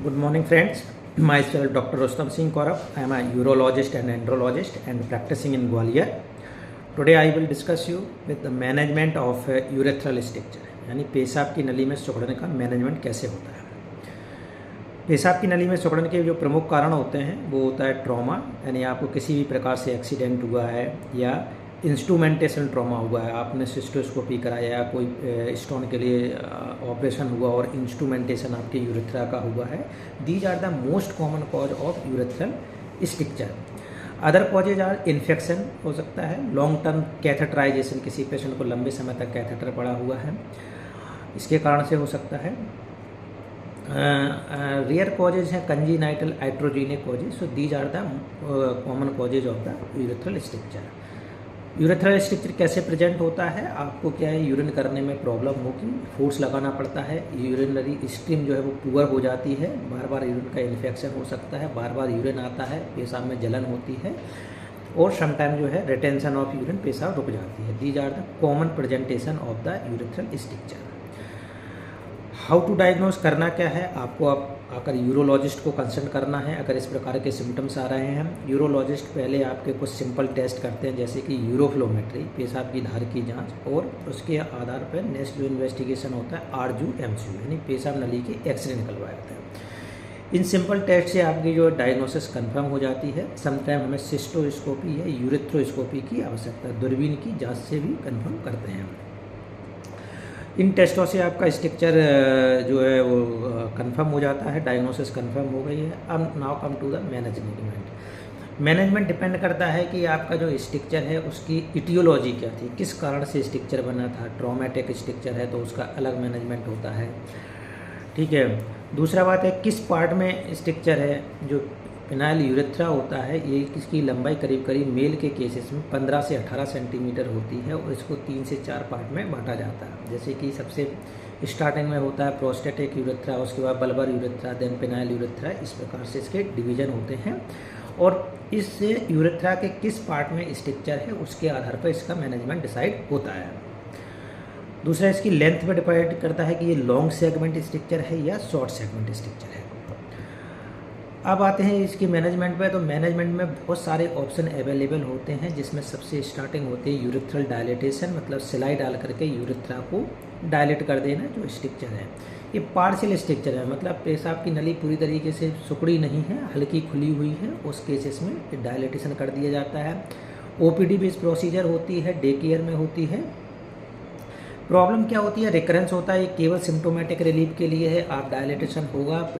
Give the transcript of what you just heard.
Good morning, friends. Myself, Dr. Rustam Singh Kaurav. I am a urologist and andrologist and practicing in Gwalior. Today, I will discuss you with the management of urethral stricture, यानी पेशाब की नली में सिकुड़ने का management कैसे होता है। पेशाब की नली में सिकुड़ने के जो प्रमुख कारण होते हैं वो होता है ट्रॉमा, यानी आपको किसी भी प्रकार से एक्सीडेंट हुआ है या इंस्ट्रूमेंटेशन ट्रॉमा हुआ है, आपने सिस्टोस्कोपी कराया या कोई स्टोन के लिए ऑपरेशन हुआ और इंस्ट्रूमेंटेशन आपके यूरेथ्रा का हुआ है। These are the most common cause of urethral stricture. Other causes are infection हो सकता है, लॉन्ग टर्म कैथेटराइजेशन, किसी पेशेंट को लंबे समय तक कैथेटर पड़ा हुआ है, इसके कारण से हो सकता है। रेयर कॉजेज हैं congenital iatrogenic causes. So these are the common causes of the urethral stricture. Urethral stricture कैसे प्रेजेंट होता है, आपको क्या है, यूरिन करने में प्रॉब्लम होगी, फोर्स लगाना पड़ता है, यूरिनरी स्ट्रीम जो है वो पुअर हो जाती है, बार बार यूरिन का इन्फेक्शन हो सकता है, बार बार यूरिन आता है, पेशाब में जलन होती है और समटाइम जो है रिटेंशन ऑफ यूरिन, पेशाब रुक जाती है। These are the common presentation of the urethral stricture. How to diagnose करना क्या है, आपको आकर यूरोलॉजिस्ट को कंसल्ट करना है अगर इस प्रकार के सिम्टम्स आ रहे हैं। यूरोलॉजिस्ट पहले आपके कुछ सिंपल टेस्ट करते हैं, जैसे कि यूरोफ्लोमेट्री, पेशाब की धार की जांच, और उसके आधार पर नेक्स्ट जो इन्वेस्टिगेशन होता है आरजू एमसीयू, यानी पेशाब नली के एक्सरे निकलवाए जाते हैं। इन सिंपल टेस्ट से आपकी जो डायग्नोसिस कंफर्म हो जाती है। समटाइम हमें सिस्टोस्कोपी या यूरेथ्रोस्कोपी की आवश्यकता, दूरबीन की जाँच से भी कन्फर्म करते हैं। इन टेस्टों से आपका स्ट्रक्चर जो है वो कंफर्म हो जाता है, डायग्नोसिस कंफर्म हो गई है। अब now come to the management. Management depend करता है कि आपका जो स्ट्रक्चर है उसकी इटियोलॉजी क्या थी, किस कारण से स्ट्रक्चर बना था। ट्रॉमेटिक स्ट्रक्चर है तो उसका अलग मैनेजमेंट होता है, ठीक है। दूसरा बात है किस पार्ट में स्ट्रक्चर है। जो पेनाइल यूरेथ्रा होता है ये इसकी लंबाई करीब करीब मेल के केसेस में 15 से 18 सेंटीमीटर होती है और इसको 3 से 4 पार्ट में बांटा जाता है। जैसे कि सबसे स्टार्टिंग में होता है प्रोस्टेटिक यूरेथ्रा, उसके बाद bulbar urethra, then penile urethra, इस प्रकार से इसके डिवीजन होते हैं और इस यूरेथ्रा के किस पार्ट में स्ट्रक्चर है उसके आधार पर इसका मैनेजमेंट डिसाइड होता है। दूसरा इसकी लेंथ पर डिपेंड करता है कि ये लॉन्ग सेगमेंट स्ट्रक्चर है या शॉर्ट सेगमेंट स्ट्रक्चर है। अब आते हैं इसकी मैनेजमेंट पे। तो मैनेजमेंट में बहुत सारे ऑप्शन अवेलेबल होते हैं, जिसमें सबसे स्टार्टिंग होती है यूरेथ्रल डायलेटेशन, मतलब सिलाई डाल करके यूरेथ्रा को डायलेट कर देना। जो स्ट्रक्चर है ये पार्शियल स्ट्रक्चर है, मतलब पेशाब की नली पूरी तरीके से सिकुड़ी नहीं है, हल्की खुली हुई है, उस केसेस में डायलेटेशन कर दिया जाता है। ओपीडी बेस्ड प्रोसीजर होती है, डे केयर में होती है। प्रॉब्लम क्या होती है, रिकरेंस होता है, केवल सिम्टोमेटिक रिलीफ के लिए है। आप डायलेटेशन होगा,